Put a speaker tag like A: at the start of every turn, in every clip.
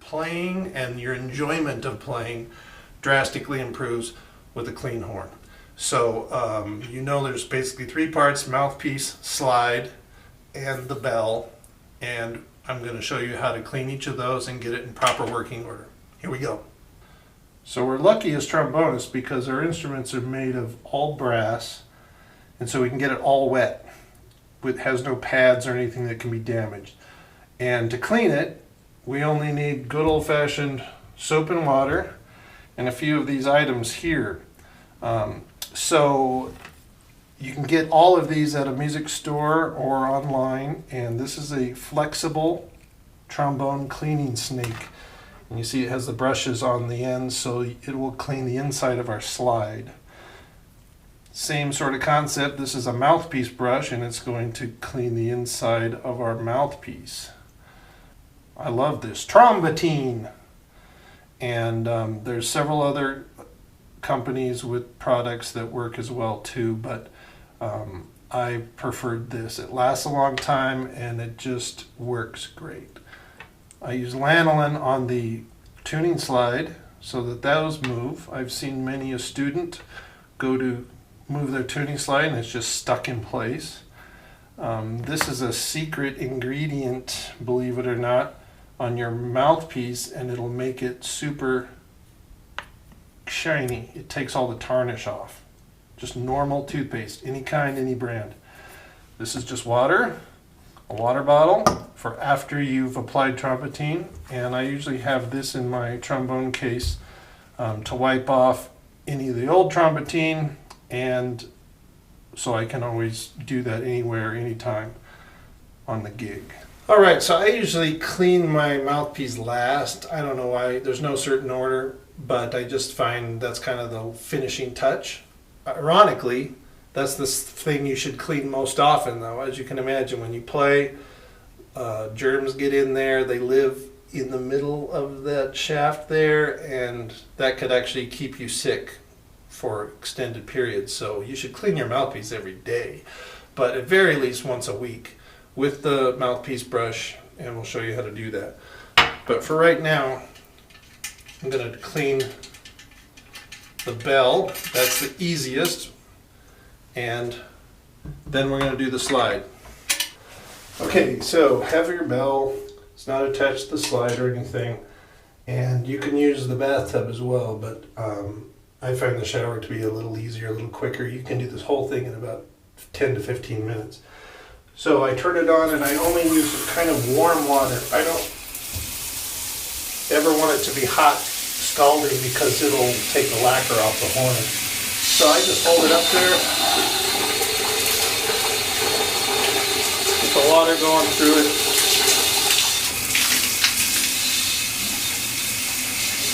A: playing and your enjoyment of playing drastically improves with a clean horn. So you know there's basically three parts: mouthpiece, slide, and the bell. And I'm going to show you how to clean each of those and get it in proper working order. Here we go. So we're lucky as trombonists because our instruments are made of all brass, and so we can get it all wet. It has no pads or anything that can be damaged. And to clean it, we only need good old-fashioned soap and water and a few of these items here. So you can get all of these at a music store or online, and this is a flexible trombone cleaning snake. And you see it has the brushes on the end, so it will clean the inside of our slide. Same sort of concept. This is a mouthpiece brush, and it's going to clean the inside of our mouthpiece. I love this. Trombone. And there's several other companies with products that work as well too, but I preferred this. It lasts a long time and it just works great. I use lanolin on the tuning slide so that those move. I've seen many a student go to move their tuning slide and it's just stuck in place. This is a secret ingredient, believe it or not, on your mouthpiece, and it'll make it super shiny. It takes all the tarnish off. Just normal toothpaste, any kind, any brand. This is just water, a water bottle for after you've applied trombone, and I usually have this in my trombone case to wipe off any of the old trombone, and so I can always do that anywhere, anytime on the gig. Alright, so I usually clean my mouthpiece last. I don't know why, there's no certain order, but I just find that's kind of the finishing touch. Ironically, that's the thing you should clean most often though. As you can imagine, when you play, germs get in there, they live in the middle of that shaft there, and that could actually keep you sick for extended periods. So you should clean your mouthpiece every day, but at very least once a week with the mouthpiece brush, and we'll show you how to do that. But for right now, I'm going to clean the bell. That's the easiest. And then we're going to do the slide. Okay, so have your bell. It's not attached to the slide or anything. And you can use the bathtub as well, but I find the shower to be a little easier, a little quicker. You can do this whole thing in about 10 to 15 minutes. So I turn it on and I only use kind of warm water. I don't ever want it to be hot, scalding, because it'll take the lacquer off the horn. So I just hold it up there, get the water going through it,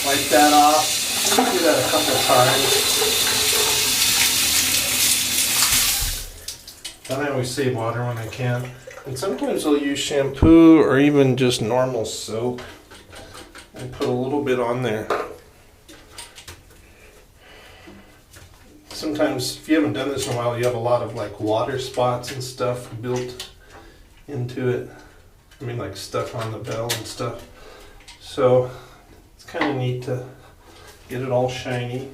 A: wipe that off, do that a couple of times. And I always save water when I can. And sometimes I'll use shampoo or even just normal soap and put a little bit on there. Sometimes, if you haven't done this in a while, you have a lot of like water spots and stuff built into it. I mean, like stuff on the bell and stuff. So it's kind of neat to get it all shiny.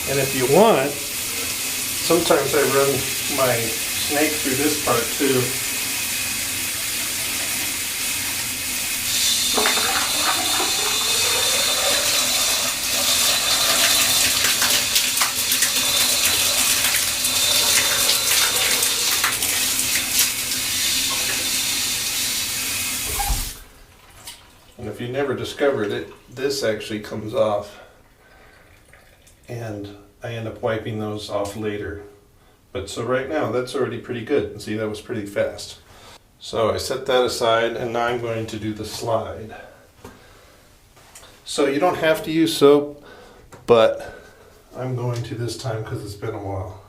A: And if you want, sometimes I run my snake through this part too. And if you never discovered it, this actually comes off. And I end up wiping those off later. But so right now, that's already pretty good. And see, that was pretty fast. So I set that aside, and now I'm going to do the slide. So you don't have to use soap, but I'm going to this time because it's been a while.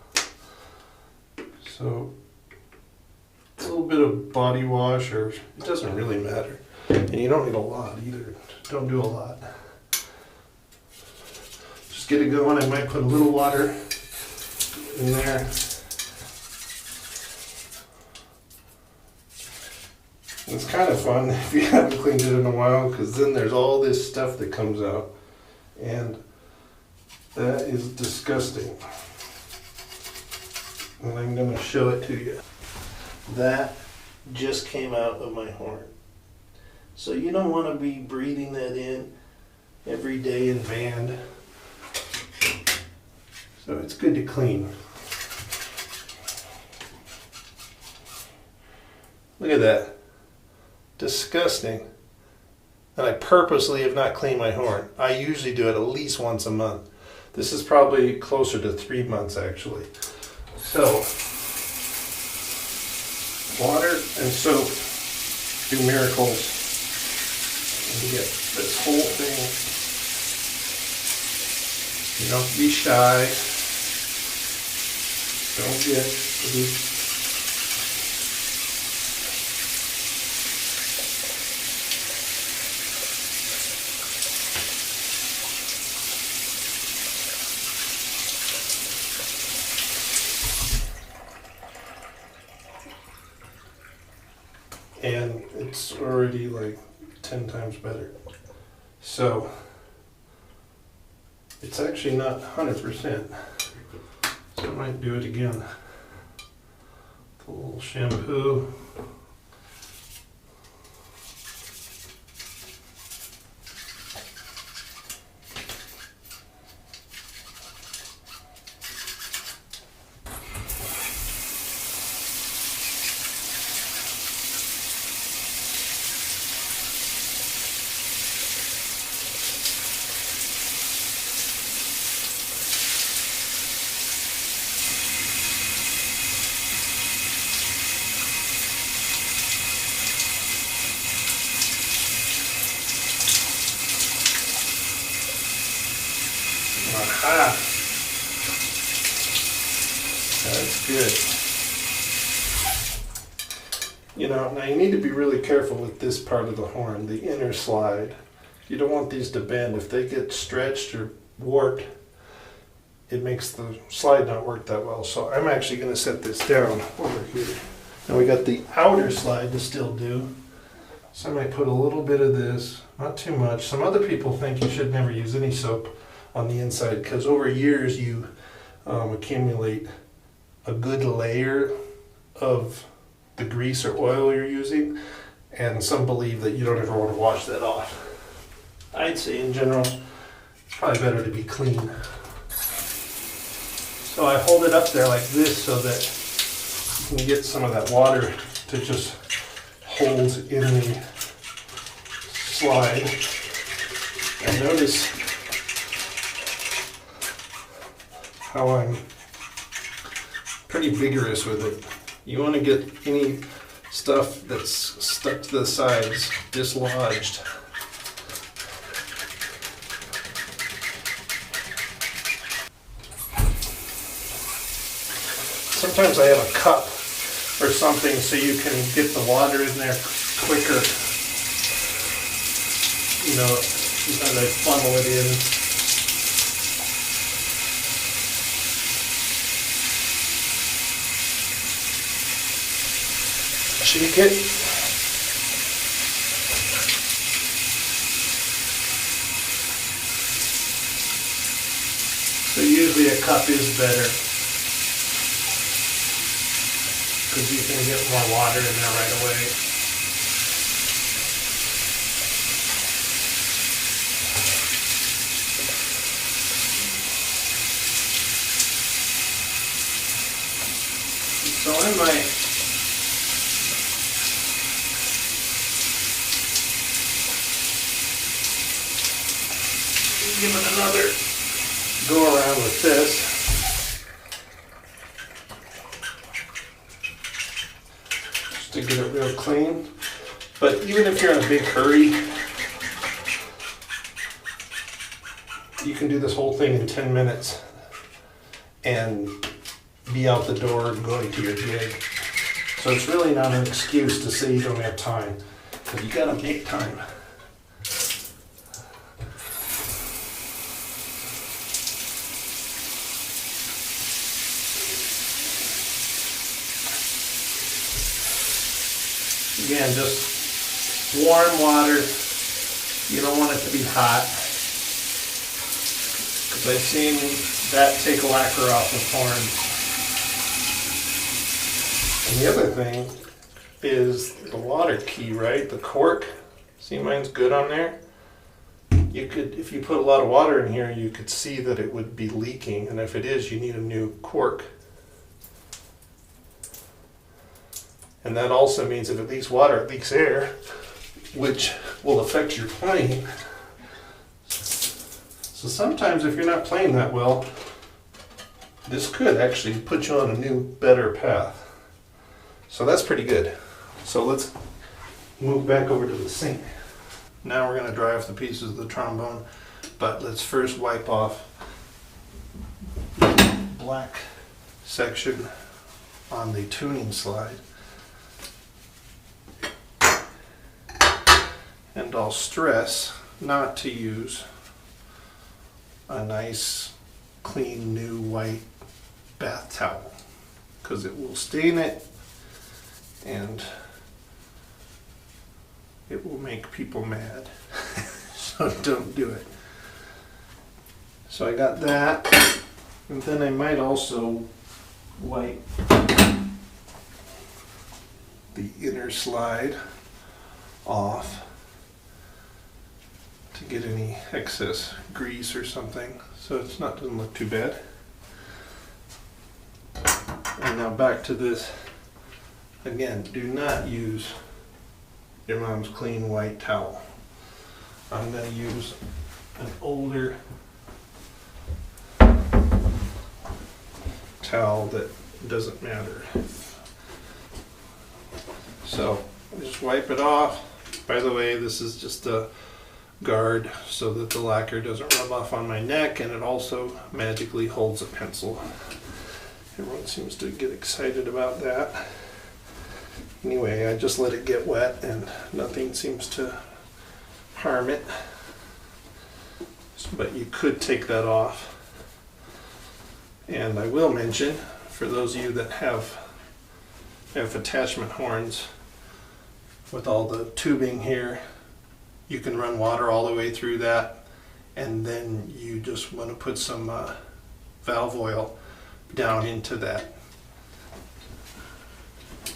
A: So a little bit of body wash, or it doesn't really matter. And you don't need a lot either. Don't do a lot. Just get it going. I might put a little water in there. It's kind of fun if you haven't cleaned it in a while, because then there's all this stuff that comes out, and that is disgusting. And I'm going to show it to you. That just came out of my horn. So you don't want to be breathing that in every day in band. So it's good to clean. Look at that. Disgusting. And I purposely have not cleaned my horn. I usually do it at least once a month. This is probably closer to 3 months actually. So, water and soap do miracles. And you get this whole thing. You don't have to be shy. Don't get and it's already like 10 times better. So it's actually not 100%. So I might do it again. A little shampoo. Aha! That's good. You know, now you need to be really careful with this part of the horn, the inner slide. You don't want these to bend. If they get stretched or warped, it makes the slide not work that well. So I'm actually going to set this down over here. Now we got the outer slide to still do. So I might put a little bit of this, not too much. Some other people think you should never use any soap on the inside, because over years you accumulate a good layer of the grease or oil you're using, and some believe that you don't ever want to wash that off. I'd say in general it's probably better to be clean. So I hold it up there like this so that you can get some of that water to just hold in the slide. And notice how I'm pretty vigorous with it. You want to get any stuff that's stuck to the sides dislodged. Sometimes I have a cup or something so you can get the water in there quicker. You know, sometimes I funnel it in. Shake it. So usually a cup is better, because you can get more water in there right away. So I might give it another go around with this, just to get it real clean. But even if you're in a big hurry, you can do this whole thing in 10 minutes and be out the door and going to your gig. So it's really not an excuse to say you don't have time. So you gotta make time. Again, just warm water. You don't want it to be hot, because I've seen that take lacquer off the horn. And the other thing is the water key, right? The cork. See, mine's good on there. You could, if you put a lot of water in here, you could see that it would be leaking, and if it is, you need a new cork. And that also means if it leaks water, it leaks air, which will affect your playing. So sometimes if you're not playing that well, this could actually put you on a new, better path. So that's pretty good. So let's move back over to the sink. Now we're going to dry off the pieces of the trombone, but let's first wipe off the black section on the tuning slide. And I'll stress not to use a nice, clean, new white bath towel, because it will stain it and it will make people mad. So don't do it. So I got that, and then I might also wipe the inner slide off to get any excess grease or something, so it's not, doesn't look too bad. And now back to this. Again, do not use your mom's clean white towel. I'm going to use an older towel that doesn't matter. So just wipe it off. By the way, this is just a guard so that the lacquer doesn't rub off on my neck, and it also magically holds a pencil. Everyone seems to get excited about that. Anyway, I just let it get wet and nothing seems to harm it. But you could take that off. And I will mention, for those of you that have attachment horns with all the tubing here, you can run water all the way through that, and then you just want to put some valve oil down into that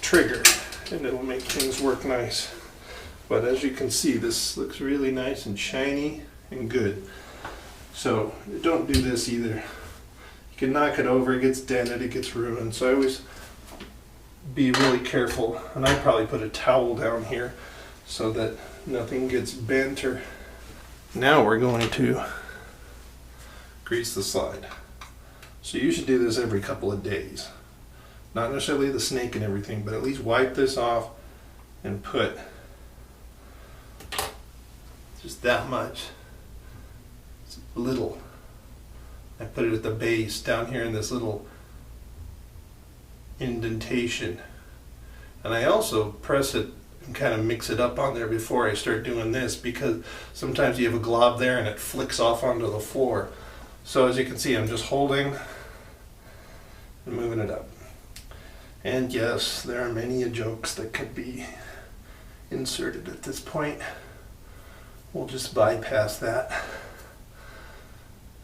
A: trigger, and it'll make things work nice. But as you can see, this looks really nice and shiny and good. So don't do this either. You can knock it over, it gets dented, it gets ruined. So I always be really careful, and I probably put a towel down here so that nothing gets bent. Or now we're going to grease the slide. So you should do this every couple of days. Not necessarily the snake and everything, but at least wipe this off and put just that much. It's little. I put it at the base down here in this little indentation. And I also press it and kind of mix it up on there before I start doing this, because sometimes you have a glob there and it flicks off onto the floor. So as you can see, I'm just holding and moving it up. And yes, there are many jokes that could be inserted at this point. We'll just bypass that.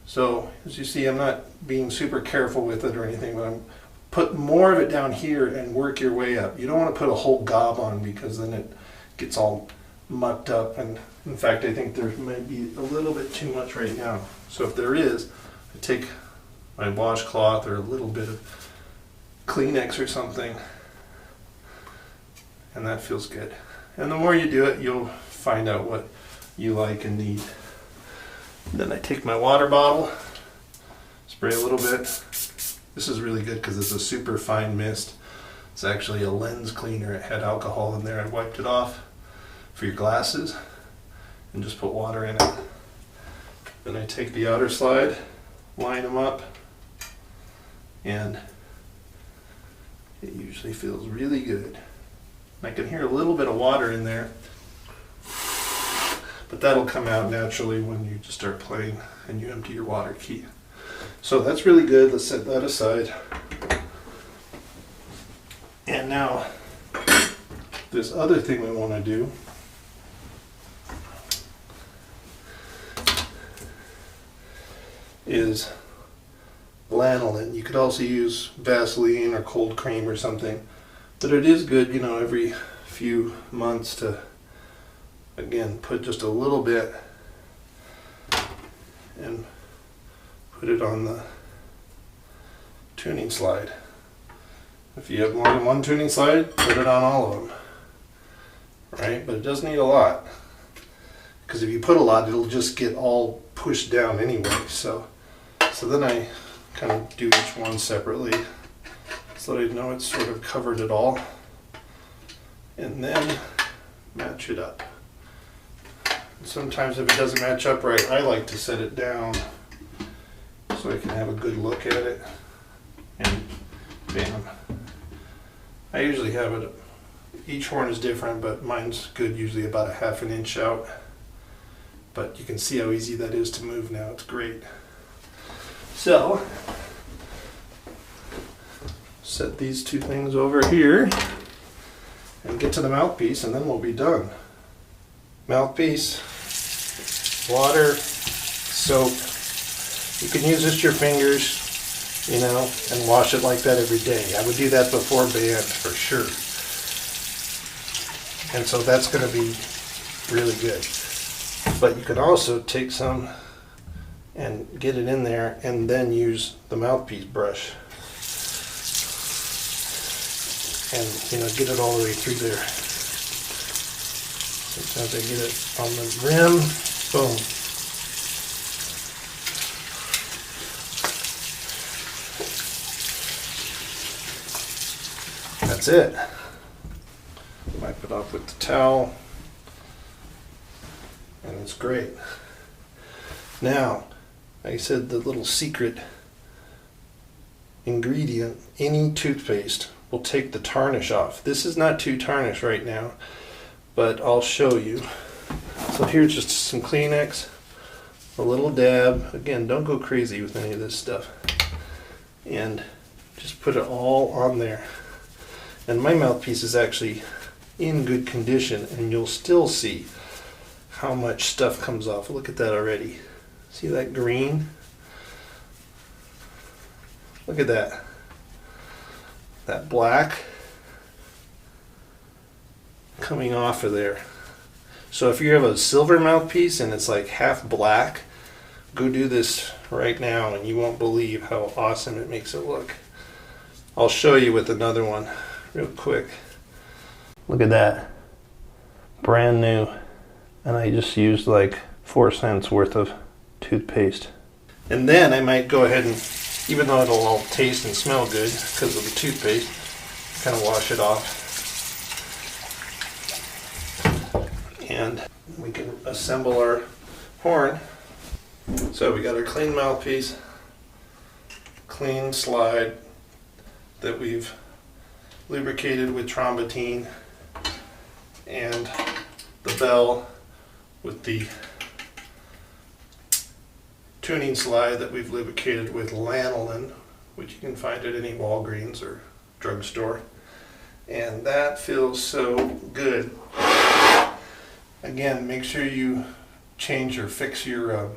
A: So as you see, I'm not being super careful with it or anything, but I'm put more of it down here and work your way up. You don't want to put a whole gob on, because then it gets all mucked up, and in fact I think there might be a little bit too much right now. So if there is, I take my washcloth or a little bit of Kleenex or something, and that feels good. And the more you do it, you'll find out what you like and need. Then I take my water bottle, spray a little bit. This is really good because it's a super fine mist. It's actually a lens cleaner. It had alcohol in there. I wiped it off for your glasses and just put water in it. Then I take the outer slide, line them up, and it usually feels really good. I can hear a little bit of water in there, But that'll come out naturally when you just start playing and you empty your water key. So that's really good. Let's set that aside. And now, this other thing we want to do is lanolin. You could also use Vaseline or cold cream or something, but it is good, you know, every few months to, again, put just a little bit and put it on the tuning slide. If you have more than one tuning slide, put it on all of them, right? But it does need a lot, because if you put a lot, it'll just get all pushed down anyway. So then I kind of do each one separately so that I know it's sort of covered it all, and then match it up. Sometimes if it doesn't match up right, I like to set it down so I can have a good look at it, and bam. I usually have it, each horn is different, but mine's good, usually about a ½ an inch out. But you can see how easy that is to move now, it's great. So, set these two things over here and get to the mouthpiece, and then we'll be done. Mouthpiece, water, soap. You can use just your fingers, you know, and wash it like that every day. I would do that before band for sure. And so that's going to be really good. But you can also take some and get it in there and then use the mouthpiece brush and, you know, get it all the way through there. Sometimes I get it on the rim, boom. That's it. Wipe it off with the towel, and it's great. Now, like I said, the little secret ingredient, any toothpaste will take the tarnish off. This is not too tarnished right now, but I'll show you. So here's just some Kleenex, a little dab. Again, don't go crazy with any of this stuff. And just put it all on there. And my mouthpiece is actually in good condition, and you'll still see how much stuff comes off. Look at that already. See that green? Look at that. That black coming off of there. So if you have a silver mouthpiece and it's like half black, go do this right now and you won't believe how awesome it makes it look. I'll show you with another one real quick. Look at that. Brand new. And I just used like 4 cents worth of toothpaste. And then I might go ahead and, even though it'll all taste and smell good because of the toothpaste, kind of wash it off. And we can assemble our horn. So we got our clean mouthpiece, clean slide that we've lubricated with trombone, and the bell with the tuning slide that we've lubricated with lanolin, which you can find at any Walgreens or drugstore. And that feels so good. Again, make sure you change or fix your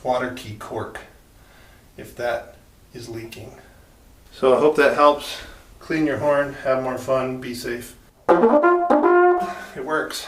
A: water key cork if that is leaking. So I hope that helps. Clean your horn, have more fun, be safe. It works.